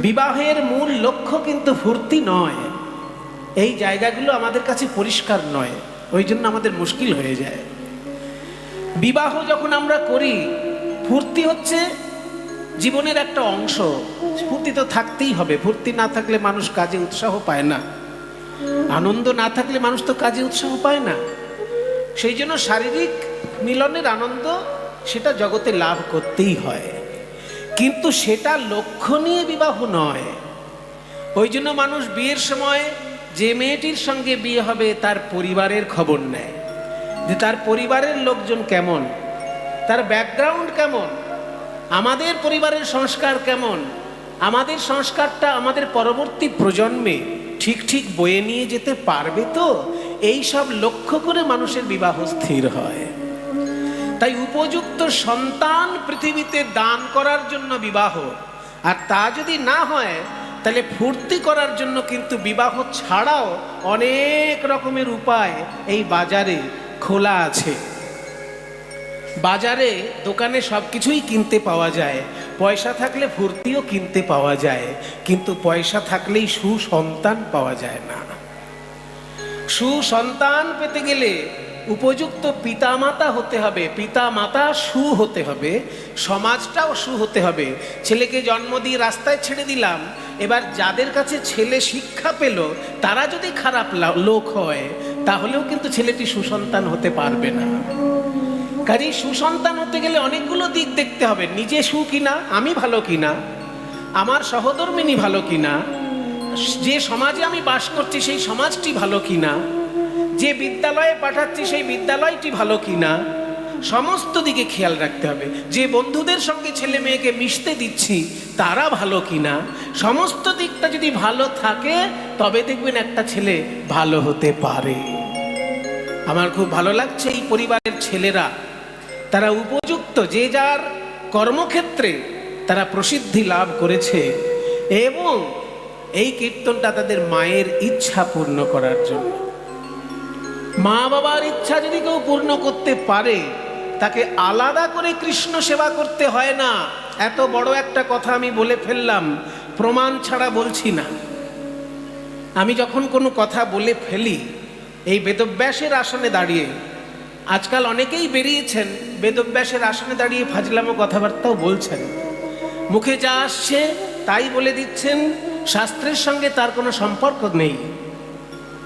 বিবাহের মূল লক্ষ্য কিন্তু ফুর্তি নয়। এই জায়গাগুলো আমাদের কাছে পরিষ্কার নয়, ওই জন্য আমাদের মুশকিল হয়ে যায়। বিবাহ যখন আমরা করি, ফুর্তি হচ্ছে জীবনের একটা অংশ। ফুর্তি তো থাকতেই হবে, ফুর্তি না থাকলে মানুষ কাজে উৎসাহ পায় না, আনন্দ না থাকলে মানুষ তো কাজে উৎসাহ পায় না। সেই জন্য শারীরিক মিলনের আনন্দ সেটা জগতে লাভ করতেই হয়, কিন্তু সেটা লক্ষ্য নিয়ে বিবাহ নয়। ওই জন্য মানুষ বিয়ের সময় যে মেয়েটির সঙ্গে বিয়ে হবে তার পরিবারের খবর নেয়, যে তার পরিবারের লোকজন কেমন, তার ব্যাকগ্রাউন্ড কেমন, আমাদের পরিবারের সংস্কার কেমন, আমাদের সংস্কারটা আমাদের পরবর্তী প্রজন্মে ঠিক ঠিক বয়ে নিয়ে যেতে পারবে তো, এই সব লক্ষ্য করে মানুষের বিবাহ স্থির হয়। তাই উপযুক্ত সন্তান পৃথিবীতে দান করার জন্য বিবাহ, আর তা যদি না হয় তাহলে ফুর্তি করার জন্য কিন্তু বিবাহ ছাড়াও অনেক রকমের উপায় এই বাজারে খোলা আছে। বাজারে দোকানে সব কিছুই কিনতে পাওয়া যায়, পয়সা থাকলে ফুর্তিও কিনতে পাওয়া যায়, কিন্তু পয়সা থাকলেই সুসন্তান পাওয়া যায় না। সুসন্তান পেতে গেলে উপযুক্ত পিতামাতা হতে হবে, পিতামাতা সু হতে হবে, সমাজটাও সু হতে হবে। ছেলেকে জন্ম দিয়ে রাস্তায় ছেড়ে দিলাম, এবার যাদের কাছে ছেলে শিক্ষা পেল তারা যদি খারাপ লোক হয় তাহলেও কিন্তু ছেলেটি সুসন্তান হতে পারবে না। কাজেই সুসন্তান হতে গেলে অনেকগুলো দিক দেখতে হবে। নিজে সু কিনা, আমি ভালো কিনা, আমার সহধর্মিণী ভালো কিনা, যে সমাজে আমি বাস করছি সেই সমাজটি ভালো কিনা, যে বিদ্যালয়ে পাঠাচ্ছি সেই বিদ্যালয়টি ভালো কিনা, সমস্ত দিকে খেয়াল রাখতে হবে। যে বন্ধুদের সঙ্গে ছেলে মেয়েকে মিশতে দিচ্ছি তারা ভালো কিনা, সমস্ত দিকটা যদি ভালো থাকে তবে দেখবেন একটা ছেলে ভালো হতে পারে। আমার খুব ভালো লাগছে এই পরিবারের ছেলেরা, তারা উপযুক্ত, যে যার কর্মক্ষেত্রে তারা প্রসিদ্ধি লাভ করেছে, এবং এই কীর্তনটা তাদের মায়ের ইচ্ছা পূর্ণ করার জন্য। মা বাবার ইচ্ছা যদি কেউ পূর্ণ করতে পারে তাকে আলাদা করে কৃষ্ণ সেবা করতে হয় না। এত বড় একটা কথা আমি বলে ফেললাম, প্রমাণ ছাড়া বলছি না। আমি যখন কোনো কথা বলে ফেলি এই বেদব্যাসের আসনে দাঁড়িয়ে, আজকাল অনেকেই বেরিয়েছেন বেদব্যাসের আসনে দাঁড়িয়ে ফাজলামো কথাবার্তাও বলছেন, মুখে যা আসছে তাই বলে দিচ্ছেন, শাস্ত্রের সঙ্গে তার কোনো সম্পর্ক নেই।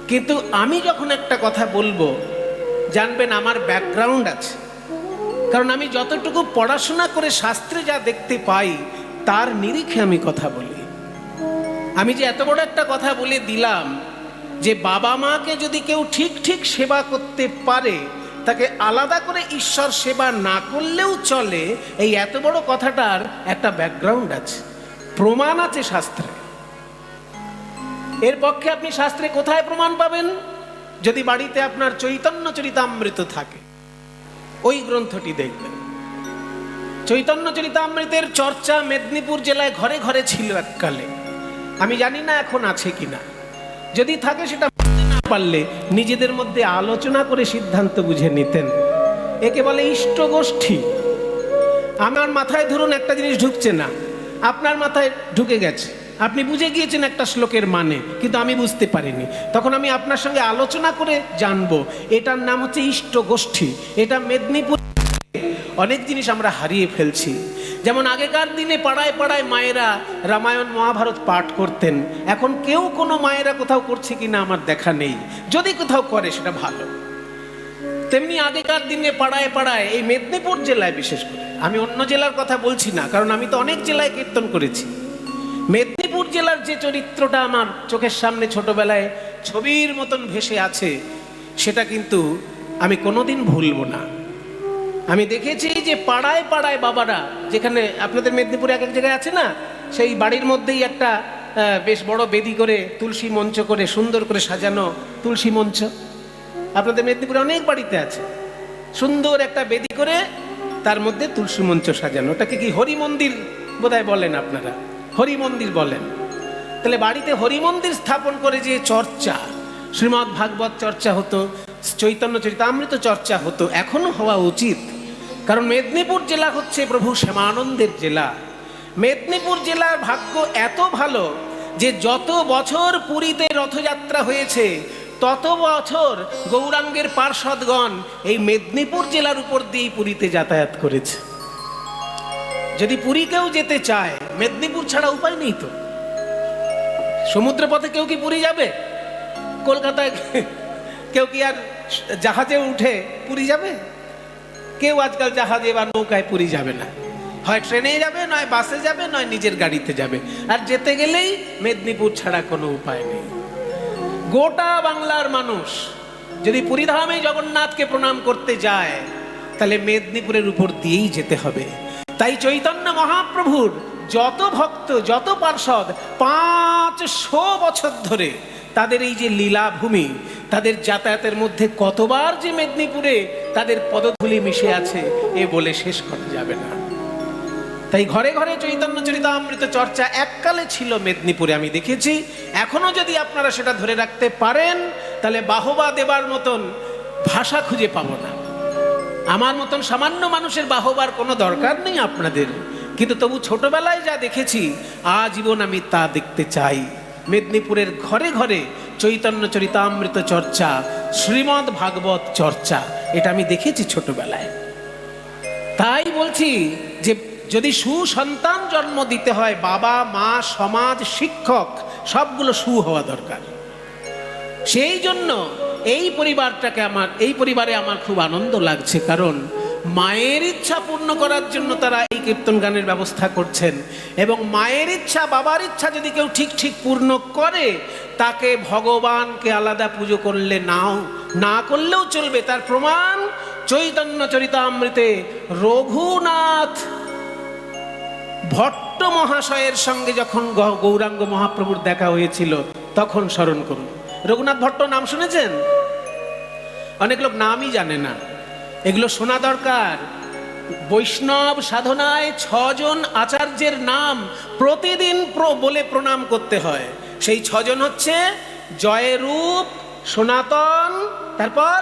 কিন্তু আমি যখন একটা কথা বলবো জানবেন আমার ব্যাকগ্রাউন্ড আছে, কারণ আমি যতটুকু পড়াশোনা করে শাস্ত্রে যা দেখতে পাই তার নিরিখে আমি কথা বলি। আমি যে এত বড় একটা কথা বলে দিলাম যে বাবা মাকে যদি কেউ ঠিক ঠিক সেবা করতে পারে তাকে আলাদা করে ঈশ্বর সেবা না করলেও চলে, এই এত বড় কথাটার একটা ব্যাকগ্রাউন্ড আছে, প্রমাণ আছে শাস্ত্রে। এর পক্ষে আপনি শাস্ত্রে কোথায় প্রমাণ পাবেন? যদি বাড়িতে আপনার চৈতন্য চরিতামৃত থাকে, ওই গ্রন্থটি দেখবেন। চৈতন্য চরিতামৃতের চর্চা মেদিনীপুর জেলায় ঘরে ঘরে ছিল এককালে, আমি জানি না এখন আছে কিনা। যদি থাকে সেটা বুঝতে না পারলে নিজেদের মধ্যে আলোচনা করে সিদ্ধান্ত বুঝে নিতেন। একে বলে ইষ্ট গোষ্ঠী। আমার মাথায় ধরুন একটা জিনিস ঢুকছে না, আপনার মাথায় ঢুকে গেছে, আপনি বুঝে গিয়েছেন একটা শ্লোকের মানে, কিন্তু আমি বুঝতে পারিনি, তখন আমি আপনার সঙ্গে আলোচনা করে জানবো। এটার নাম হচ্ছে ইষ্ট গোষ্ঠী। এটা মেদিনীপুর অনেক জিনিস আমরা হারিয়ে ফেলছি। যেমন আগেকার দিনে পাড়ায় পাড়ায় মায়েরা রামায়ণ মহাভারত পাঠ করতেন, এখন কেউ কোনো মায়েরা কোথাও করছে কিনা আমার দেখা নেই, যদি কোথাও করে সেটা ভালো। তেমনি আগেকার দিনে পাড়ায় পাড়ায়, এই মেদিনীপুর জেলায় বিশেষ করে, আমি অন্য জেলার কথা বলছি না কারণ আমি তো অনেক জেলায় কীর্তন করেছি, মেদিনীপুর জেলার যে চরিত্রটা আমার চোখের সামনে ছোটবেলায় ছবির মতন ভেসে আছে সেটা কিন্তু আমি কোনোদিন ভুলবো না। আমি দেখেছি যে পাড়ায় পাড়ায় বাবারা, যেখানে আপনাদের মেদিনীপুরে এক এক জায়গায় আছে না, সেই বাড়ির মধ্যেই একটা বেশ বড় বেদি করে তুলসী মঞ্চ করে সুন্দর করে সাজানো তুলসী মঞ্চ, আপনাদের মেদিনীপুরে অনেক বাড়িতে আছে, সুন্দর একটা বেদি করে তার মধ্যে তুলসী মঞ্চ সাজানো। ওটাকে কি হরি মন্দির বোধহয় বলেন আপনারা, হরি মন্দির বলেন। তাহলে বাড়িতে হরি মন্দির স্থাপন করে যে চর্চা, শ্রীমদ্ ভাগবত চর্চা হতো, চৈতন্য চরিতামৃত চর্চা হতো, এখনো হওয়া উচিত। কারণ মেদিনীপুর জেলা হচ্ছে প্রভু শ্যামানন্দের জেলা। মেদিনীপুর জেলার ভাগ্য এত ভালো যে যত বছর পুরীতে রথযাত্রা হয়েছে তত বছর গৌরাঙ্গের পার্ষদগণ এই মেদিনীপুর জেলার উপর দিয়েই পুরীতে যাতায়াত করেছে। যদি পুরী কেউ যেতে চায়, মেদিনীপুর ছাড়া উপায় নেই তো। সমুদ্র পথে কেউ কি পুরী যাবে? কলকাতায় কেউ কি আর জাহাজে উঠে পুরী যাবে? কেউ আজকাল জাহাজে বা নৌকায় পুরী যাবে না, হয় ট্রেনে যাবে, নয় বাসে যাবে, নয় নিজের গাড়িতে যাবে। আর যেতে গেলেই মেদিনীপুর ছাড়া কোনো উপায় নেই। গোটা বাংলার মানুষ যদি পুরীধামে জগন্নাথকে প্রণাম করতে যায়, তাহলে মেদিনীপুরের উপর দিয়েই যেতে হবে। তাই চৈতন্য মহাপ্রভুর যত ভক্ত, যত পার্ষদ 500 বছর ধরে তাদের এই যে লীলাভূমি, তাদের যাতায়াতের মধ্যে কতবার যে মেদিনীপুরে তাদের পদধূলি মিশে আছে এ বলে শেষ করা যাবে না। তাই ঘরে ঘরে চৈতন্য চরিতামৃত চর্চা এককালে ছিল মেদিনীপুরে, আমি দেখেছি। এখনো যদি আপনারা সেটা ধরে রাখতে পারেন, তাহলে বাহবা দেবার মতন ভাষা খুঁজে পাবো না। আমার মতন সামান্য মানুষের বাহবার কোনো দরকার নেই আপনাদের, কিন্তু তবু ছোটবেলায় যা দেখেছি আজীবন আমি তা দেখতে চাই। মেদিনীপুরের ঘরে ঘরে চৈতন্য চরিতামৃত চর্চা, শ্রীমদ্ ভাগবত চর্চা, এটা আমি দেখেছি ছোটবেলায়। তাই বলছি যে যদি সুসন্তান জন্ম দিতে হয়, বাবা মা সমাজ শিক্ষক সবগুলো সু হওয়া দরকার। সেই জন্য এই পরিবারে আমার খুব আনন্দ লাগছে, কারণ মায়ের ইচ্ছা পূর্ণ করার জন্য তারা এই কীর্তন গানের ব্যবস্থা করছেন। এবং মায়ের ইচ্ছা, বাবার ইচ্ছা যদি কেউ ঠিক ঠিক পূর্ণ করে, তাকে ভগবানকে আলাদা পুজো করলে না করলেও চলবে। তার প্রমাণ চৈতন্য চরিতামৃতে রঘুনাথ ভট্ট মহাশয়ের সঙ্গে যখন গৌরাঙ্গ মহাপ্রভুর দেখা হয়েছিল তখন স্মরণ করুন। রঘুনাথ ভট্ট নাম শুনেছেন? অনেক লোক নামই জানে না, এগুলো শোনা দরকার। বৈষ্ণব সাধনায় 6 জন আচার্যের নাম প্রতিদিন বলে প্রণাম করতে হয়। সেই 6 জন হচ্ছে জয়রূপ, সনাতন, তারপর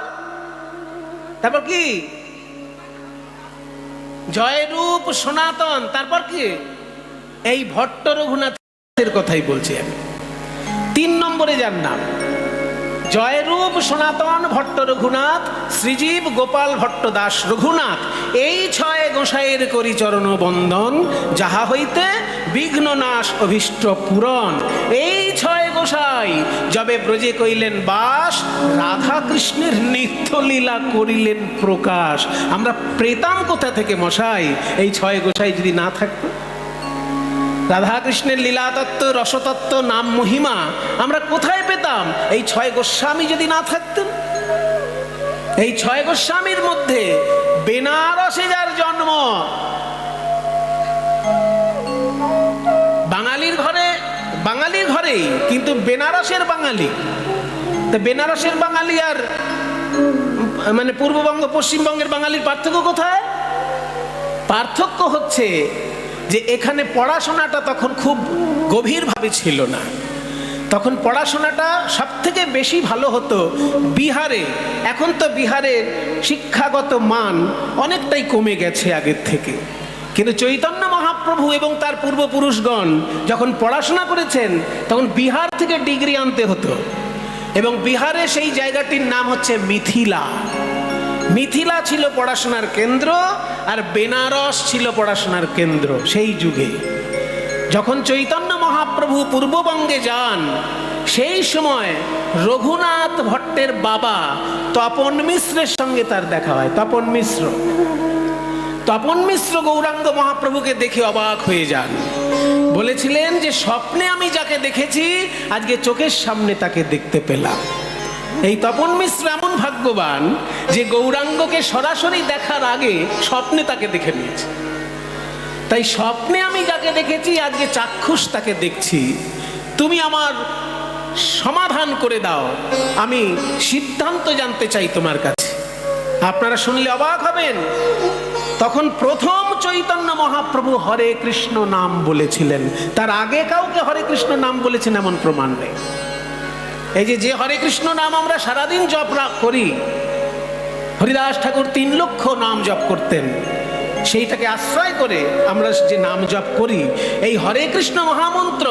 কি? জয়রূপ, সনাতন, তারপর কি? এই ভট্ট রঘুনাথের কথাই বলছি আমি। 3 নম্বরে যার নাম জয়রূপ, সনাতন, ভট্ট রঘুনাথ, শ্রীজীব, গোপাল ভট্ট দাস রঘুনাথ। এই 6 গোসাইয়ের করি চরণ বন্দন, যাহা হইতে বিঘ্ন নাশ অভীষ্ট পূরণ। এই 6 গোসাই যবে ব্রজে কইলেন বাস, রাধা কৃষ্ণের নিত্য লীলা করিলেন প্রকাশ। আমরা পেতাম কোথা থেকে মশাই এই 6 গোসাই যদি না থাকতো? রাধা কৃষ্ণের লীলাতত্ত্ব, রসতত্ত্ব, নাম মহিমা আমরা কোথায় পেতাম? এই 6 গোস্বামী যদি না থাকতেন। এই 6 গোস্বামীর মধ্যে বেনারসে যার জন্ম, বাঙালির ঘরেই, কিন্তু বেনারসের বাঙালি। তো বেনারসের বাঙালি আর মানে পূর্ববঙ্গ পশ্চিমবঙ্গের বাঙালির পার্থক্য কোথায়? পার্থক্য হচ্ছে যে এখানে পড়াশোনাটা তখন খুব গভীরভাবে ছিল না। তখন পড়াশোনাটা সব থেকে বেশি ভালো হতো বিহারে। এখন তো বিহারের শিক্ষাগত মান অনেকটাই কমে গেছে আগের থেকে, কিন্তু চৈতন্য মহাপ্রভু এবং তার পূর্বপুরুষগণ যখন পড়াশোনা করেছেন তখন বিহার থেকে ডিগ্রি আনতে হতো। এবং বিহারে সেই জায়গাটির নাম হচ্ছে মিথিলা। মিথিলা ছিল পড়াশোনার কেন্দ্র, আর বেনারস ছিল পড়াশোনার কেন্দ্র। সেই যুগে যখন চৈতন্য মহাপ্রভু পূর্ববঙ্গে যান, সেই সময় রঘুনাথ ভট্টের বাবা তপন মিশ্রের সঙ্গে তার দেখা হয়। তপন মিশ্র গৌরাঙ্গ মহাপ্রভুকে দেখে অবাক হয়ে যান। বলেছিলেন যে স্বপ্নে আমি যাকে দেখেছি আজকে চোখের সামনে তাকে দেখতে পেলাম। এই তপন মিশ্র এমন ভাগ্যবান যে গৌরাঙ্গকে সরাসরি দেখার আগে স্বপ্নে তাকে দেখে নিয়েছে। তাই স্বপ্নে আমি যাকে দেখেছি আজকে চাক্ষুষ তাকে দেখছি। তুমি আমার সমাধান করে দাও, আমি সিদ্ধান্ত জানতে চাই তোমার কাছে। আপনারা শুনলে অবাক হবেন। তখন প্রথম চৈতন্য মহাপ্রভু হরে কৃষ্ণ নাম বলেছিলেন। তার আগে কাউকে হরে কৃষ্ণ নাম বলেছেন এমন প্রমাণ নেই। এই যে হরে কৃষ্ণ নাম আমরা সারাদিন জপ করি, হরিদাস ঠাকুর 3 লক্ষ নাম জপ করতেন। সেইটাকে আশ্রয় করে আমরা যে নাম জপ করি, এই হরে কৃষ্ণ মহামন্ত্র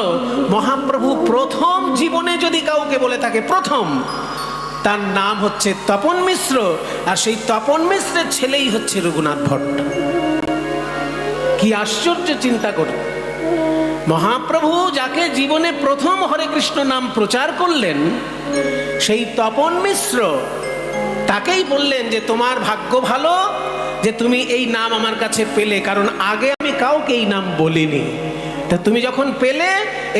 মহাপ্রভু প্রথম জীবনে যদি কাউকে বলে থাকে, প্রথম তার নাম হচ্ছে তপন মিশ্র, আর সেই তপন মিশ্রের ছেলেই হচ্ছে রঘুনাথ ভট্ট। কি আশ্চর্য চিন্তা করে! মহাপ্রভু যাকে জীবনে প্রথম হরে কৃষ্ণ নাম প্রচার করলেন, সেই তপন মিশ্র তাকেই বললেন যে তোমার ভাগ্য ভালো যে তুমি এই নাম আমার কাছে পেলে, কারণ আগে আমি কাউকে এই নাম বলিনি। তা তুমি যখন পেলে,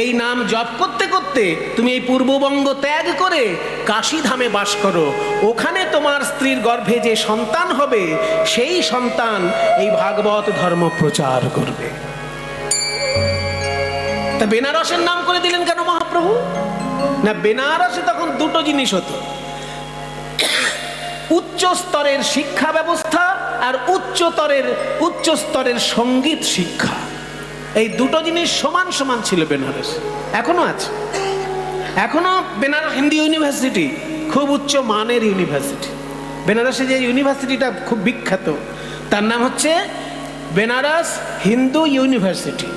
এই নাম জপ করতে করতে তুমি এই পূর্ববঙ্গ ত্যাগ করে কাশী ধামে বাস করো, ওখানে তোমার স্ত্রীর গর্ভে যে সন্তান হবে, সেই সন্তান এই ভাগবত ধর্ম প্রচার করবে। তা বেনারসের নাম করে দিলেন কেন মহাপ্রভু? না, বেনারসে তখন দুটো জিনিস হতো, উচ্চ স্তরের শিক্ষা ব্যবস্থা আর উচ্চ স্তরের সঙ্গীত শিক্ষা। এই দুটো জিনিস সমান সমান ছিল বেনারস, এখনো আছে। এখনো বেনারস হিন্দু ইউনিভার্সিটি খুব উচ্চ মানের ইউনিভার্সিটি। বেনারসে যে ইউনিভার্সিটিটা খুব বিখ্যাত, তার নাম হচ্ছে বেনারস হিন্দু ইউনিভার্সিটি।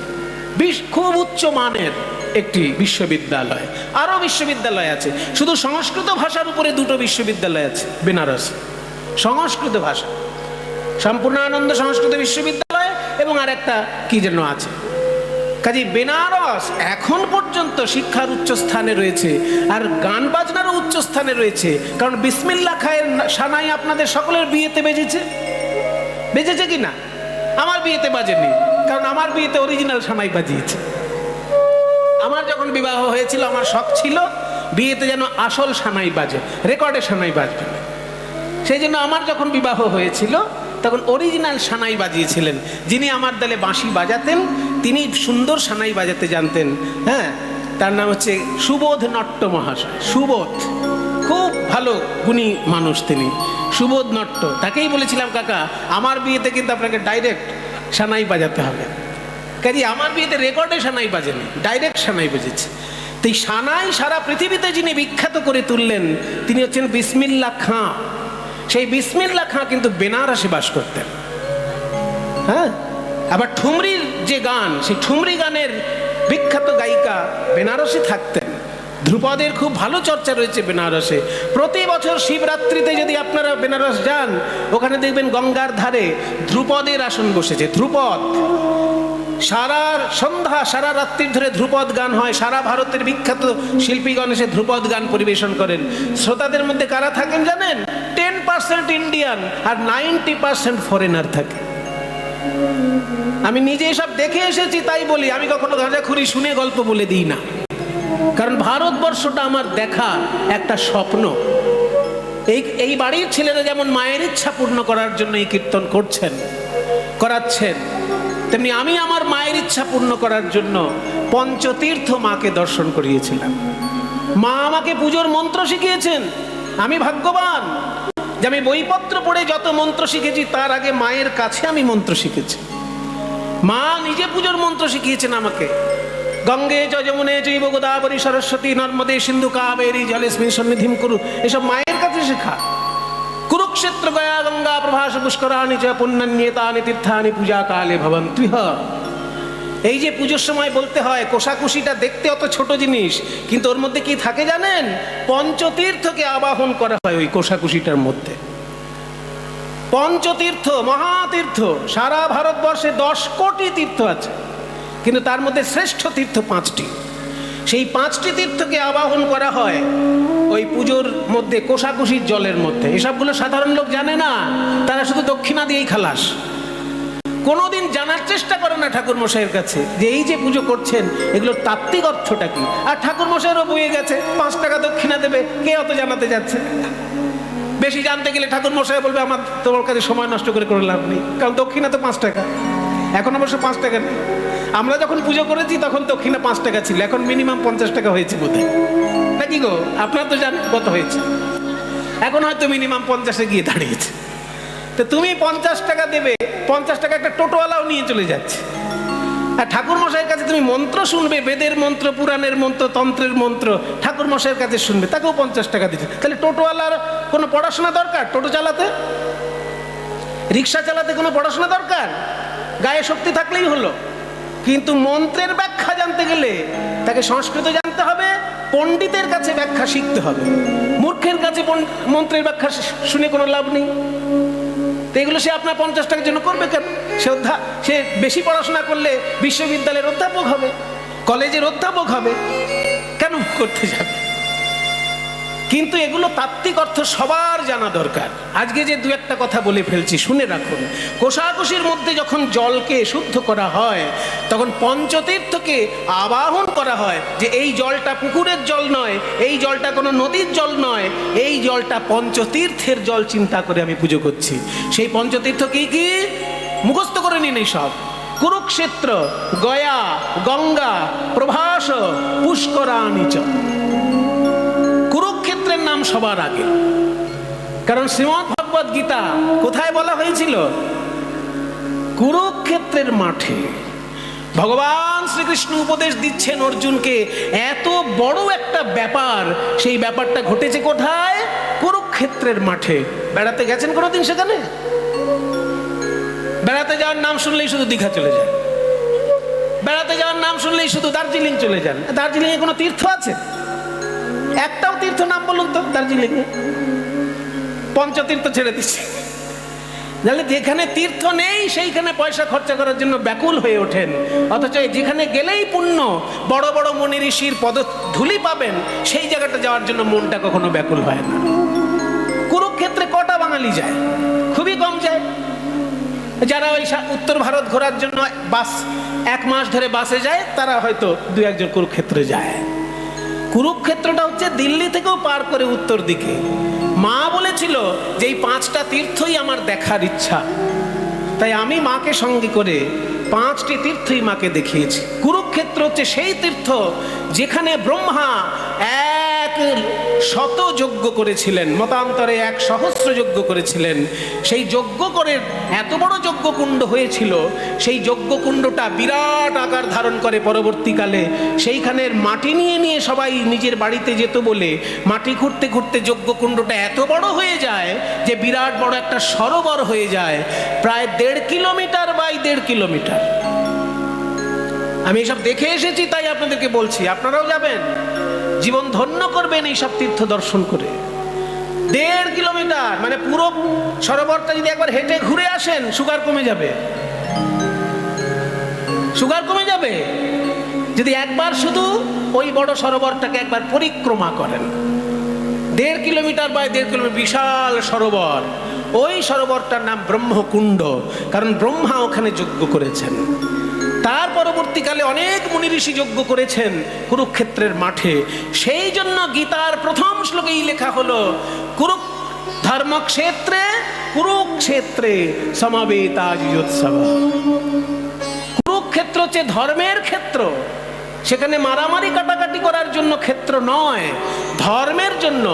খুব উচ্চ মানের একটি বিশ্ববিদ্যালয়। আরও বিশ্ববিদ্যালয় আছে, শুধু সংস্কৃত ভাষার উপরে দুটো বিশ্ববিদ্যালয় আছে বেনারস। সংস্কৃত ভাষা, সম্পূর্ণানন্দ সংস্কৃত বিশ্ববিদ্যালয়, এবং আর একটা কি যেন আছে। কাজে বেনারস এখন পর্যন্ত শিক্ষার উচ্চ স্থানে রয়েছে, আর গান বাজনারও উচ্চ স্থানে রয়েছে। কারণ বিসমিল্লাহ খায়ের সানাই আপনাদের সকলের বিয়েতে বেজেছে কি না? আমার বিয়েতে বাজেনি, কারণ আমার বিয়েতে অরিজিনাল সানাই বাজিয়েছে। আমার যখন বিবাহ হয়েছিল, আমার শখ ছিল বিয়েতে যেন আসল সানাই বাজে, রেকর্ডে সানাই বাজবে। সেই জন্য আমার যখন বিবাহ হয়েছিল তখন অরিজিনাল সানাই বাজিয়েছিলেন। যিনি আমার দলে বাঁশি বাজাতেন, তিনি সুন্দর সানাই বাজাতে জানতেন। হ্যাঁ, তার নাম হচ্ছে সুবোধ নট্ট মহাশয়। সুবোধ খুব ভালো গুণী মানুষ তিনি, সুবোধ নট্ট। তাকেই বলেছিলাম, কাকা আমার বিয়েতে কিন্তু আপনাকে ডাইরেক্ট সানাই বাজাতে হবে। কাজে আমার বিয়েতে রেকর্ডে সানাই বাজেনি, ডাইরেক্ট সানাই বেজেছে। তো এই সানাই সারা পৃথিবীতে যিনি বিখ্যাত করে তুললেন, তিনি হচ্ছেন বিসমিল্লাহ খাঁ। সেই বিসমিল্লাহ খাঁ কিন্তু বেনারসে বাস করতেন। হ্যাঁ, আবার ঠুমরির যে গান, সেই ঠুমরি গানের বিখ্যাত গায়িকা বেনারসে থাকতেন। ধ্রুপদের খুব ভালো চর্চা রয়েছে বেনারসে। প্রতি বছর শিবরাত্রিতে যদি আপনারা বেনারস যান, ওখানে দেখবেন গঙ্গার ধারে ধ্রুপদের আসন বসেছে। ধ্রুপদ সারা সন্ধ্যা সারা রাত্রির ধরে ধ্রুপদ গান হয়। সারা ভারতের বিখ্যাত শিল্পীগণ এসে ধ্রুপদ গান পরিবেশন করেন। শ্রোতাদের মধ্যে কারা থাকেন জানেন? 10% ইন্ডিয়ান আর 90% ফরেনার থাকে। আমি নিজে এসব দেখে এসেছি, তাই বলি। আমি কখনো গাঁজাখুরি শুনে গল্প বলে দিই না, কারণ ভারতবর্ষটা আমার দেখা একটা স্বপ্ন। এই বাড়ির ছেলেরা যেমন মায়ের ইচ্ছা পূর্ণ করার জন্য এই কীর্তন করাচ্ছেন, তেমনি আমি আমার মায়ের ইচ্ছা পূর্ণ করার জন্য পঞ্চতীর্থ মাকে দর্শন করিয়েছিলাম। মা আমাকে পুজোর মন্ত্র শিখিয়েছেন। আমি ভাগ্যবান যে আমি বইপত্র পড়ে যত মন্ত্র শিখেছি, তার আগে মায়ের কাছে আমি মন্ত্র শিখেছি। মা নিজে পুজোর মন্ত্র শিখিয়েছেন আমাকে। গঙ্গে চ যমুনে চৈব গোদাবরী সরস্বতী নর্মদে সিন্ধু কাবেরী জলেস্মিন সন্নিধিম কুরু, এসব মায়ের কাছে শেখা। কুরুক্ষেত্র গয়া গঙ্গা প্রভাস পুষ্করাণি চ পুণ্যান্যেতানি তীর্থানি পূজা কালে ভবন্তি। এই যে পুজোর সময় বলতে হয়, কোষাকুষিটা দেখতে অত ছোট জিনিস, কিন্তু ওর মধ্যে কি থাকে জানেন? পঞ্চতীর্থকে আবাহন করা হয় ওই কোষাকুষিটার মধ্যে। পঞ্চতীর্থ, মহাতীর্থ, সারা ভারতবর্ষে 10 কোটি তীর্থ আছে, কিন্তু তার মধ্যে শ্রেষ্ঠ তীর্থ 5টি। সেই 5টি তীর্থকে আবাহন করা হয় ওই পুজোর মধ্যে, কোষাকুষির জলের মধ্যে। এসবগুলো সাধারণ লোক জানে না, তারা শুধু দক্ষিণা দিয়েই খালাস। কোনোদিন জানার চেষ্টা করে না ঠাকুর মশাইয়ের কাছে যে এই যে পুজো করছেন, এগুলোর তাত্ত্বিক অর্থটা কি। আর ঠাকুর মশাইয়েরও বয়ে গেছে 5 টাকা দক্ষিণা দেবে, কে অত জানাতে যাচ্ছে? বেশি জানতে গেলে ঠাকুর মশাই বলবে আমার তোমার কাছে সময় নষ্ট করে কোনো লাভ নেই, কারণ দক্ষিণা তো 5 টাকা। এখন অবশ্য 5 টাকা নেই। আমরা যখন পুজো করেছি তখন দক্ষিণা 5 টাকা ছিল, এখন মিনিমাম 50 টাকা হয়েছে বোধহয়, নাকি গো? আপনারা তো জানেন কত হয়েছে, এখন হয়তো মিনিমাম 50-এ গিয়ে দাঁড়িয়েছে। তো তুমি 50 টাকা দেবে, 50 টাকা একটা টোটোওয়ালাও নিয়ে চলে যাচ্ছে। আর ঠাকুর মশাইয়ের কাছে তুমি মন্ত্র শুনবে, বেদের মন্ত্র, পুরাণের মন্ত্র, তন্ত্রের মন্ত্র ঠাকুর মশাইয়ের কাছে শুনবে, তাকেও 50 টাকা দিচ্ছে। তাহলে টোটোওয়ালার কোনো পড়াশোনা দরকার টোটো চালাতে? রিক্সা চালাতে কোনো পড়াশোনা দরকার? গায়ে শক্তি থাকলেই হলো। কিন্তু মন্ত্রের ব্যাখ্যা জানতে গেলে তাকে সংস্কৃত জানতে হবে, পণ্ডিতের কাছে ব্যাখ্যা শিখতে হবে। মূর্খের কাছে মন্ত্রের ব্যাখ্যা শুনে কোনো লাভ নেই। তো এগুলো সে আপনার 50 টাকার জন্য করবে কেন? সে বেশি পড়াশোনা করলে বিশ্ববিদ্যালয়ের অধ্যাপক হবে, কলেজের অধ্যাপক হবে, কেন করতে যাবে? কিন্তু এগুলো তাত্ত্বিক অর্থ সবার জানা দরকার। আজকে যে দু একটা কথা বলে ফেলছি শুনে রাখুন। কোষাকুষির মধ্যে যখন জলকে শুদ্ধ করা হয় তখন পঞ্চতীর্থকে আবাহন করা হয় যে এই জলটা পুকুরের জল নয়, এই জলটা কোনো নদীর জল নয়, এই জলটা পঞ্চতীর্থের জল চিন্তা করে আমি পুজো করছি। সেই পঞ্চতীর্থ কি কি মুখস্থ করে নিন এই সব: কুরুক্ষেত্র, গয়া, গঙ্গা, প্রভাস, পুষ্করাণীচ। কুরুক্ষেত্রের নাম সবার আগে, কারণ শ্রীমদ্ ভগবদ গীতা কোথায় বলা হয়েছিল? কুরুক্ষেত্রের মাঠে। ভগবান শ্রীকৃষ্ণ উপদেশ দিচ্ছেন অর্জুনকে, এত বড় একটা ব্যাপার, সেই ব্যাপারটা ঘটেছে কোথায়? কুরুক্ষেত্রের মাঠে। বেড়াতে গেছেন কোনোদিন সেখানে? বেড়াতে যাওয়ার নাম শুনলেই শুধু দীঘা চলে যায়, বেড়াতে যাওয়ার নাম শুনলেই শুধু দার্জিলিং চলে যান। দার্জিলিংয়ে কোনো তীর্থ আছে? একটাও তীর্থ নাম বলুন তো দার্জিলিং এ। পঞ্চতীর্থ ছেড়ে দিচ্ছে। তাহলে যেখানে তীর্থ নেই সেইখানে পয়সা খরচা করার জন্য ব্যাকুল হয়ে ওঠেন, অথচ যেখানে গেলেই পুণ্য, বড় বড় মুনি ঋষির পদধূলি পাবেন, সেই জায়গাটা যাওয়ার জন্য মনটা কখনো ব্যাকুল হয় না। কুরুক্ষেত্রে কটা বাঙালি যায়? খুবই কম যায়। যারা ওই উত্তর ভারত ঘোরার জন্য বাস 1 মাস ধরে বাসে যায়, তারা হয়তো 2-1 জন কুরুক্ষেত্রে যায়। কুরুক্ষেত্রটা হচ্ছে দিল্লি থেকেও পার করে উত্তর দিকে। মা বলেছিল যে এই 5টা তীর্থই আমার দেখার ইচ্ছা, তাই আমি মাকে সঙ্গে করে 5টি তীর্থই মাকে দেখিয়েছি। কুরুক্ষেত্র হচ্ছে সেই তীর্থ যেখানে ব্রহ্মা 100 যজ্ঞ করেছিলেন, মতান্তরে 1 সহস্র যজ্ঞ করেছিলেন। সেই যজ্ঞ করে এত বড় যজ্ঞকুণ্ড হয়েছিল, সেই যজ্ঞকুণ্ডটা বিরাট আকার ধারণ করে পরবর্তীকালে। সেইখানের মাটি নিয়ে নিয়ে সবাই নিজের বাড়িতে যেত বলে মাটি খুঁড়তে খুঁড়তে যজ্ঞকুণ্ডটা এত বড় হয়ে যায় যে বিরাট বড় একটা সরোবর হয়ে যায়, প্রায় 1.5 কিলোমিটার বাই 1.5 কিলোমিটার। আমি এসব দেখে এসেছি, তাই আপনাদেরকে বলছি, আপনারাও যাবেন, জীবন ধন্য করবেন এইসব তীর্থ দর্শন করে। 1.5 কিলোমিটার মানে পুরো সরোবরটা যদি একবার হেঁটে ঘুরে আসেন, সুগার কমে যাবে। সুগার কমে যাবে যদি একবার শুধু ওই বড় সরোবরটাকে একবার পরিক্রমা করেন। 1.5 কিলোমিটার বাই 1.5 কিলোমিটার বিশাল সরোবর। ওই সরোবরটার নাম ব্রহ্মকুণ্ড, কারণ ব্রহ্মা ওখানে যজ্ঞ করেছেন। তার পরবর্তীকালে অনেক মুনি ঋষি যজ্ঞ করেছেন কুরুক্ষেত্রের মাঠে। সেই জন্য গীতার প্রথম শ্লোকেই লেখা হলো ধর্মক্ষেত্রে কুরুক্ষেত্রে সমবেতাযুৎসব। কুরুক্ষেত্র হচ্ছে ধর্মের ক্ষেত্র, সেখানে মারামারি কাটাকাটি করার জন্য ক্ষেত্র নয়, ধর্মের জন্য।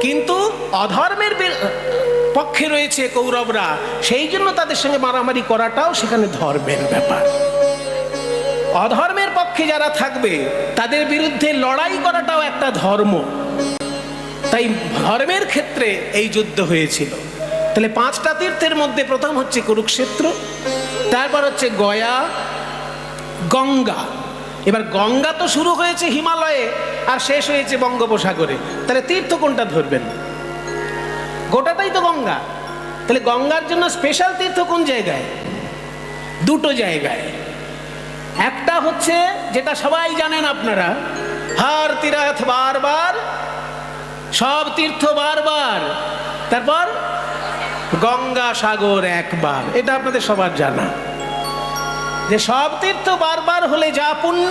কিন্তু অধর্মের পক্ষে রয়েছে কৌরবরা, সেই জন্য তাদের সঙ্গে মারামারি করাটাও সেখানে ধর্মের ব্যাপার। অধর্মের পক্ষে যারা থাকবে তাদের বিরুদ্ধে লড়াই করাটাও একটা ধর্ম। তাই ধর্মের ক্ষেত্রে এই যুদ্ধ হয়েছিল। তাহলে 5টা তীর্থের মধ্যে প্রথম হচ্ছে কুরুক্ষেত্র, তারপর হচ্ছে গয়া, গঙ্গা। এবার গঙ্গা তো শুরু হয়েছে হিমালয়ে আর শেষ হয়েছে বঙ্গোপসাগরে, তাহলে তীর্থ কোনটা ধরবেন? গোটাটাই তো গঙ্গা। তাহলে গঙ্গার জন্য স্পেশাল তীর্থ কোন জায়গায়? 2টো জায়গায়। একটা হচ্ছে যেটা সবাই জানেন আপনারা, হর তীর্থ বারবার, সব তীর্থ বারবার, তারপর গঙ্গা সাগর একবার। এটা আপনাদের সবার জানা যে সব তীর্থ বারবার হলে যা পুণ্য,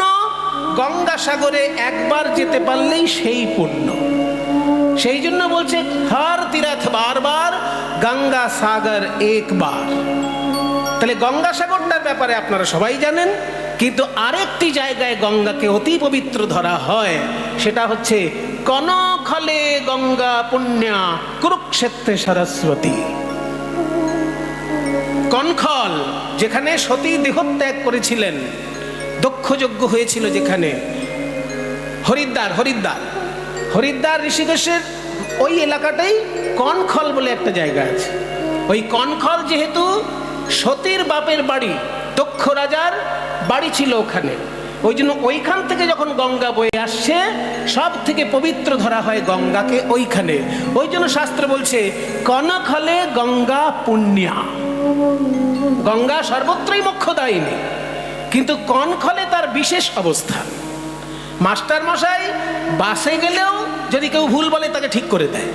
গঙ্গা সাগরে একবার যেতে পারলেই সেই পুণ্য। সেই জন্য বলছে হর তীর্থ বারবার, গঙ্গা সাগর একবার। তাহলে গঙ্গা সাগরটার ব্যাপারে আপনারা সবাই জানেন, কিন্তু আরেকটি জায়গায় গঙ্গাকে অতি পবিত্র ধরা হয়, সেটা হচ্ছে কনখলে গঙ্গা পুণ্যা কুরুক্ষেত্রে সরস্বতী। কনখল, যেখানে সতী দেহত্যাগ করেছিলেন, দক্ষযজ্ঞ হয়েছিল যেখানে। হরিদ্বার, হরিদ্বার, হরিদ্বার ঋষিকেশের ওই এলাকাটাই কনখল বলে একটা জায়গা আছে। ওই কনখল যেহেতু সতীর বাপের বাড়ি, দক্ষ রাজার বাড়ি ছিল ওখানে, ওই জন্য ওইখান থেকে যখন গঙ্গা বয়ে আসছে সব থেকে পবিত্র ধরা হয় গঙ্গাকে ওইখানে। ওই জন্য শাস্ত্র বলছে কনখলে গঙ্গা পুণ্যা। গঙ্গা সর্বত্রই মোক্ষদায়িনী, কিন্তু কনখলে তার বিশেষ অবস্থান। মাস্টার মশাই বাসে গেলেও যদি কেউ ভুল বলে তাকে ঠিক করে দেয়,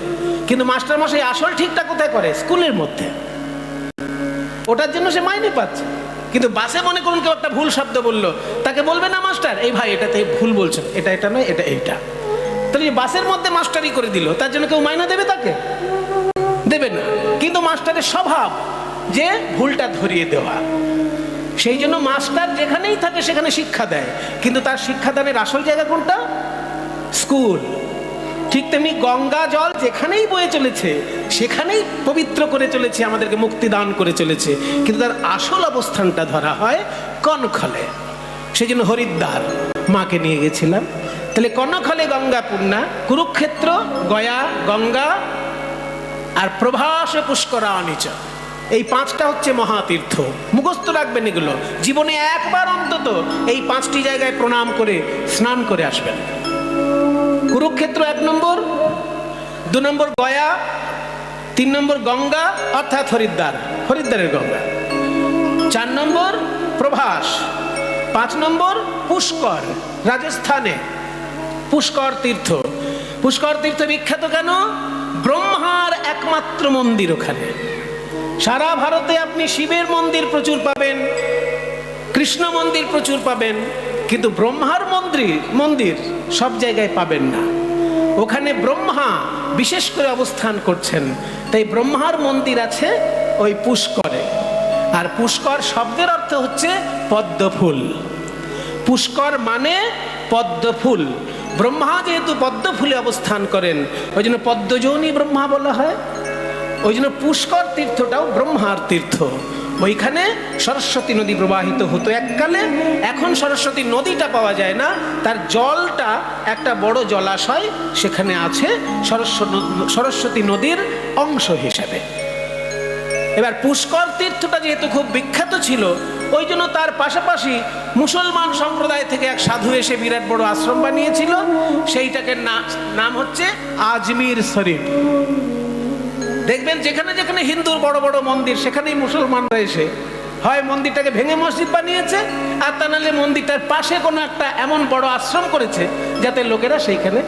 কিন্তু মাস্টার মশাই আসল ঠিকটা কোথায় করে? স্কুলের মধ্যে। ওটার জন্য সে মাইনে পাচ্ছে। কিন্তু বাসে মনে করুন কেউ একটা ভুল শব্দ বললো, তাকে বলবে না মাস্টার এই ভাই এটাতে ভুল বলছো, এটা এটা নয়, এটা এইটা। তাহলে বাসের মধ্যে মাস্টারি করে দিল, তার জন্য কেউ মাইনা দেবে? তাকে দেবে না। কিন্তু মাস্টারের স্বভাব যে ভুলটা ধরিয়ে দেওয়া। সেই জন্য মাস্টার যেখানেই থাকে সেখানে শিক্ষা দেয়, কিন্তু তার শিক্ষাদানের আসল জায়গা কোনটা? স্কুল। ঠিক তেমনি গঙ্গা জল যেখানেই বয়ে চলেছে সেখানেই পবিত্র করে চলেছে, আমাদেরকে মুক্তি দান করে চলেছে, কিন্তু তার আসল অবস্থানটা ধরা হয় কনখলে। সেই জন্য হরিদ্বার মাকে নিয়ে গেছিলাম। তাহলে কনখলে গঙ্গা পূর্ণা, কুরুক্ষেত্র, গয়া, গঙ্গা আর প্রভাসে পুষ্করাণিচ, এই পাঁচটা হচ্ছে মহাতীর্থ। মুখস্থ রাখবেন এগুলো, জীবনে একবার অন্তত এই পাঁচটি জায়গায় প্রণাম করে স্নান করে আসবেন। কুরুক্ষেত্র 1 নম্বর, 2 নম্বর গয়া, 3 নম্বর গঙ্গা অর্থাৎ হরিদ্বার, হরিদ্বারের গঙ্গা, 4 নম্বর প্রভাস, 5 নম্বর পুষ্কর, রাজস্থানে পুষ্কর তীর্থ। পুষ্কর তীর্থ বিখ্যাত কেন? ব্রহ্মার একমাত্র মন্দির ওখানে। সারা ভারতে আপনি শিবের মন্দির প্রচুর পাবেন, কৃষ্ণ মন্দির প্রচুর পাবেন, কিন্তু ব্রহ্মার মন্দির সব জায়গায় পাবেন না। ওখানে ব্রহ্মা বিশেষ করে অবস্থান করছেন, তাই ব্রহ্মার মন্দির আছে ওই পুষ্করে। আর পুষ্কর শব্দের অর্থ হচ্ছে পদ্ম ফুল। পুষ্কর মানে পদ্ম ফুল। ব্রহ্মা যেহেতু পদ্ম ফুলে অবস্থান করেন, ওই জন্য পদ্মযোনি ব্রহ্মা বলা হয়। ওই জন্য পুষ্কর তীর্থটাও ব্রহ্মার তীর্থ। ওইখানে সরস্বতী নদী প্রবাহিত হতো এককালে, এখন সরস্বতী নদীটা পাওয়া যায় না, তার জলটা একটা বড় জলাশয় সেখানে আছে সরস্বতী নদীর অংশ হিসাবে। এবার পুষ্কর তীর্থটা যেহেতু খুব বিখ্যাত ছিল, ওই জন্য তার পাশাপাশি মুসলমান সম্প্রদায় থেকে এক সাধু এসে বিরাট বড় আশ্রম বানিয়েছিল, সেইটাকে নাম হচ্ছে আজমির শরীফ। দেখবেন যেখানে যেখানে হিন্দুর বড় বড় মন্দির সেখানেই মুসলমানরা এসে হয় মন্দিরটাকে ভেঙে মসজিদ বানিয়েছে, আর তা নাহলে মন্দিরটার পাশে কোনো একটা এমন বড় আশ্রম করেছে যাতে লোকেরা সেইখানে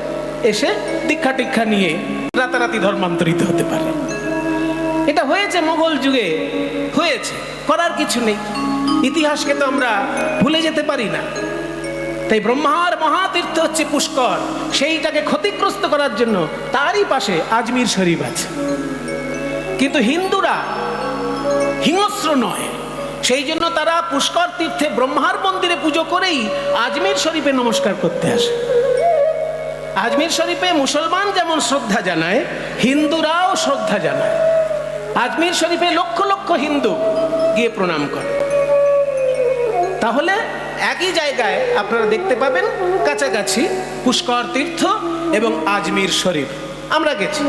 এসে দীক্ষা টিক্ষা নিয়ে রাতারাতি ধর্মান্তরিত হতে পারে। এটা হয়েছে মোগল যুগে, হয়েছে, করার কিছু নেই। ইতিহাসকে তো আমরা ভুলে যেতে পারি না। তাই ব্রহ্মার মহাতীর্থ হচ্ছে পুষ্কর, সেইটাকে ক্ষতিগ্রস্ত করার জন্য তারই পাশে আজমির শরীফ আছে। কিন্তু হিন্দুরা হিংস্র নয়, সেই জন্য তারা পুষ্কর তীর্থে ব্রহ্মার মন্দিরে পুজো করেই আজমির শরীফে নমস্কার করতে আসে। আজমির শরীফে মুসলমান যেমন শ্রদ্ধা জানায়, হিন্দুরাও শ্রদ্ধা জানায়। আজমির শরীফে লক্ষ লক্ষ হিন্দু গিয়ে প্রণাম করে। তাহলে একই জায়গায় আপনারা দেখতে পাবেন কাছাকাছি পুষ্কর তীর্থ এবং আজমির শরীফ। আমরা গেছি,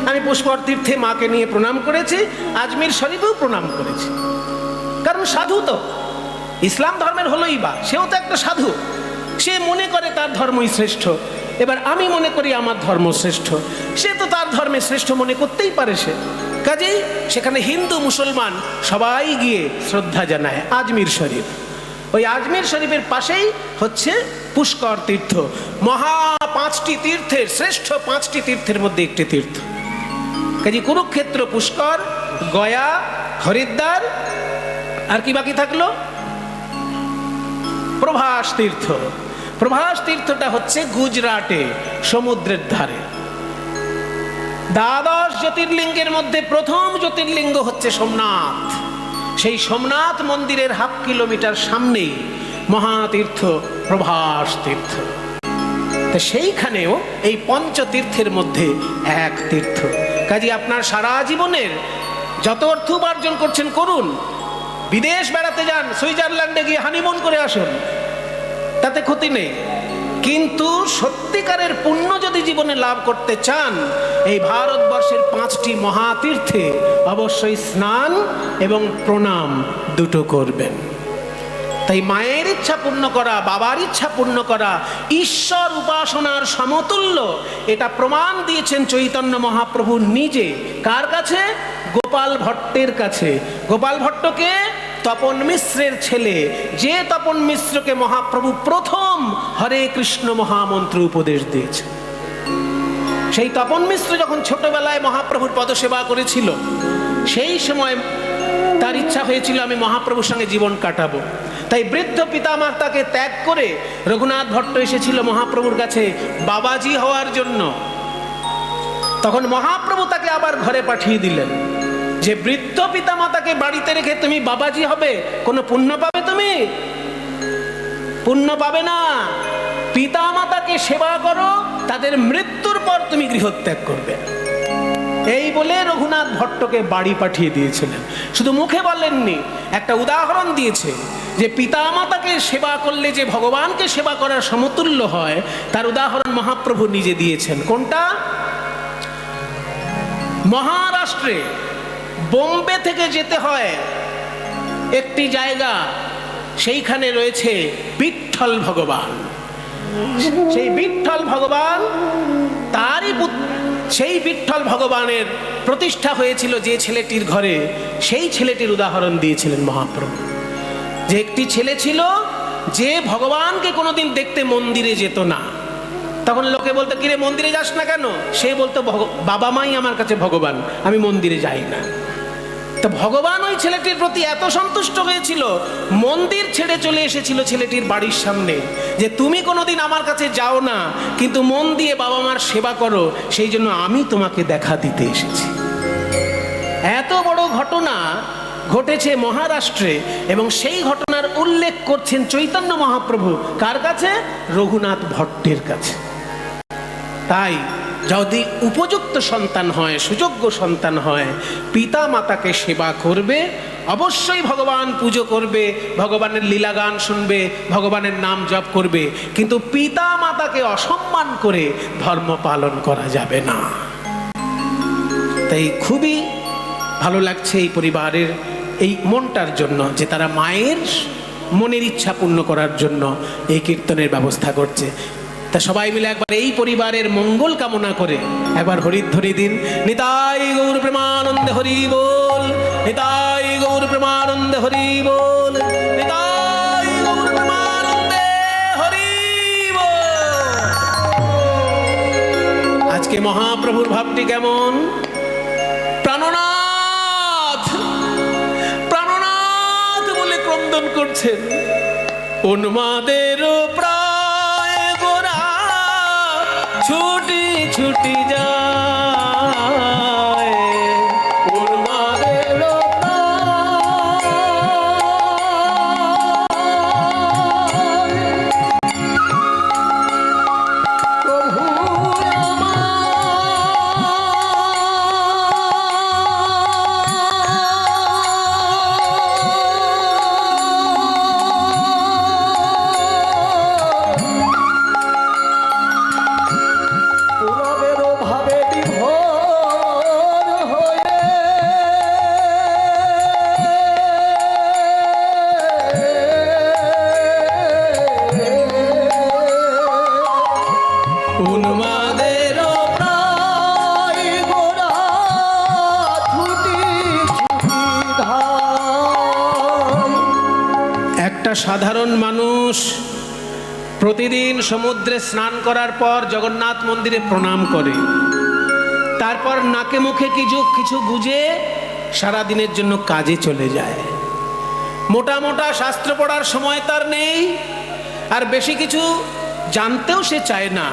আমি পুষ্কর তীর্থে মাকে নিয়ে প্রণাম করেছি, আজমির শরীফেও প্রণাম করেছি। কারণ সাধু তো ইসলাম ধর্মের হলোই বা, সেও তো একটা সাধু, সে মনে করে তার ধর্মই শ্রেষ্ঠ। এবার আমি মনে করি আমার ধর্ম শ্রেষ্ঠ, সে তো তার ধর্মে শ্রেষ্ঠ মনে করতেই পারে সে। কাজেই সেখানে হিন্দু মুসলমান সবাই গিয়ে শ্রদ্ধা জানায় আজমির শরীফ। ওই আজমির শরীফের পাশেই হচ্ছে পুষ্কর তীর্থ, মহা 5টি তীর্থের শ্রেষ্ঠ 5টি তীর্থের মধ্যে একটি তীর্থ। কাজে কুরুক্ষেত্র, পুষ্কর, গয়া, হরিদ্বার, আর কি বাকি থাকলো? প্রভাস তীর্থ। প্রভাস তীর্থটা হচ্ছে গুজরাটে, সমুদ্রের ধারে। দ্বাদশ জ্যোতির্লিঙ্গের মধ্যে প্রথম জ্যোতির্লিঙ্গ হচ্ছে সোমনাথ। সেই সোমনাথ মন্দিরের 1/2 কিলোমিটার সামনেই মহাতীর্থ প্রভাস তীর্থ। তো সেইখানেও এই পঞ্চতীর্থের মধ্যে এক তীর্থ। কাজে আপনার সারা জীবনের যত অর্থ উপার্জন করছেন করুন, বিদেশ বেড়াতে যান, সুইজারল্যান্ডে গিয়ে হানিমুন করে আসুন, তাতে ক্ষতি নেই। কিন্তু সত্যিকারের পুণ্য যদি জীবনে লাভ করতে চান, এই ভারতবর্ষের 5টি মহাতীর্থে অবশ্যই স্নান এবং প্রণাম দুটো করবেন। তাই মায়ের ইচ্ছা পূর্ণ করা, বাবার ইচ্ছা পূর্ণ করা ঈশ্বর উপাসনার সমতুল্য, এটা প্রমাণ দিয়েছেন চৈতন্য মহাপ্রভু নিজে। কার কাছে? গোপাল ভট্টের কাছে। গোপাল ভট্টকে তপন মিশ্রের ছেলে, যে তপন মিশ্রকে মহাপ্রভু প্রথম হরে কৃষ্ণ মহামন্ত্র উপদেশ দিয়েছে। সেই তপন মিশ্র যখন ছোটবেলায় মহাপ্রভুর পদসেবা করেছিল, সেই সময় তার ইচ্ছা হয়েছিল আমি মহাপ্রভুর সঙ্গে জীবন কাটাবো। তাই বৃদ্ধ পিতামাতাকে ত্যাগ করে রঘুনাথ ভট্ট এসেছিল মহাপ্রভুর কাছে বাবাজি হওয়ার জন্য। তখন মহাপ্রভু তাকে আবার ঘরে পাঠিয়ে দিলেন যে বৃদ্ধ পিতামাতাকে বাড়িতে রেখে তুমি বাবাজি হবে, কোনো পুণ্য পাবে? তুমি পুণ্য পাবে না। পিতামাতাকে সেবা করো, তাদের মৃত্যুর পর তুমি গৃহত্যাগ করবে। এই বলে রঘুনাথ ভট্টকে বাড়ি পাঠিয়ে দিয়েছিলেন। শুধু মুখে বলেননি, একটা উদাহরণ দিয়েছে যে পিতামাতাকে সেবা করলে যে ভগবানকে সেবা করার সমতুল্য হয়, তার উদাহরণ মহাপ্রভু নিজে দিয়েছেন। কোনটা? মহারাষ্ট্রে বোম্বে থেকে যেতে হয় একটি জায়গা, সেইখানে রয়েছে বিঠ্ঠল ভগবান। সেই বিঠ্ঠল ভগবান, সেই বিঠ্ঠল ভগবানের প্রতিষ্ঠা হয়েছিল যে ছেলেটির ঘরে, সেই ছেলেটির উদাহরণ দিয়েছিলেন মহাপ্রভু। যে একটি ছেলে ছিল যে ভগবানকে কোনোদিন দেখতে মন্দিরে যেত না। তখন লোকে বলতো, কিরে মন্দিরে যাস না কেন? সে বলতো, বাবা মাই আমার কাছে ভগবান, আমি মন্দিরে যাই না। তো ভগবান ওই ছেলেটির প্রতি এত সন্তুষ্ট হয়েছিল, মন্দির ছেড়ে চলে এসেছিল ছেলেটির বাড়ির সামনে, যে তুমি কোনোদিন আমার কাছে যাও না, কিন্তু মন দিয়ে বাবা মার সেবা করো, সেই জন্য আমি তোমাকে দেখা দিতে এসেছি। এত বড় ঘটনা ঘটেছে মহারাষ্ট্রে, এবং সেই ঘটনার উল্লেখ করছেন চৈতন্য মহাপ্রভু। কার কাছে? রঘুনাথ ভট্টের কাছে। তাই যদি উপযুক্ত সন্তান হয়, সুযোগ্য সন্তান হয়, পিতা মাতাকে সেবা করবে, অবশ্যই ভগবান পুজো করবে, ভগবানের লীলাগান শুনবে, ভগবানের নাম জপ করবে, কিন্তু পিতা মাতাকে অসম্মান করে ধর্ম পালন করা যাবে না। তাই খুবই ভালো লাগছে এই পরিবারের এই মনটার জন্য, যে তারা মায়ের মনের ইচ্ছা পূর্ণ করার জন্য এই কীর্তনের ব্যবস্থা করছে। তা সবাই মিলে একবার এই পরিবারের মঙ্গল কামনা করে একবার হরিধ্বনি দিন। নিতাই গৌর প্রেমানন্দে হরি বল, নিতাই গৌর প্রেমানন্দে হরি বল, নিতাই গৌর প্রেমানন্দে হরি বল। আজকে মহাপ্রভুর ভাবটি কেমন? প্রাণনাথ প্রাণনাথ বলে ক্রন্দন করছেন। উন্মাদের ছুটি ছুটি যায়, উন্মাদের প্রভু সাধারণ মানুষ প্রতিদিন সমুদ্রে স্নান করার পর জগন্নাথ মন্দিরে প্রণাম করে, তারপর নাকে মুখে কিছু গুজে সারা দিনের জন্য কাজে চলে যায়। মোটা মোটা শাস্ত্র পড়ার সময় তার নেই, আর বেশি কিছু জানতেও সে চায় না।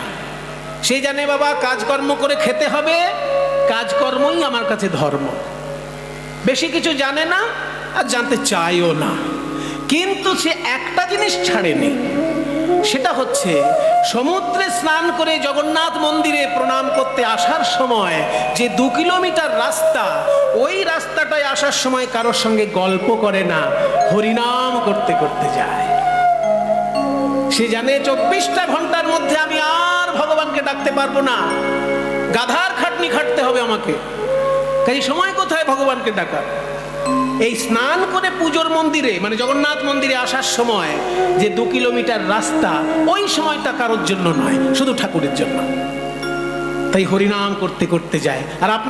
সে জানে বাবা কাজকর্ম করে খেতে হবে, কাজকর্মই আমার কাছে ধর্ম। বেশি কিছু জানে না আর জানতে চায়ও না। কিন্তু সে একটা জিনিস ছাড়েনি, সেটা হচ্ছে সমুদ্রে স্নান করে জগন্নাথ মন্দিরে প্রণাম করতে আসার সময় যে 2 কিলোমিটার রাস্তা, ওই রাস্তাটায় আসার সময় কারোর সঙ্গে গল্প করে না, হরিনাম করতে করতে যায়। সে জানে 24টা ঘন্টার মধ্যে আমি আর ভগবানকে ডাকতে পারবো না, গাধার খাটনি খাটতে হবে আমাকে। কাজে সময় কোথায় ভগবানকে ডাকার? এই স্নান করে পুজোর মন্দিরে মানে জগন্নাথ মন্দিরে আসার সময় যে 2 কিলোমিটার রাস্তা, ওই সময়টা কারোর জন্য নয়, শুধু ঠাকুরের জন্য। তাই হরিনাম করতে করতে যায়। আর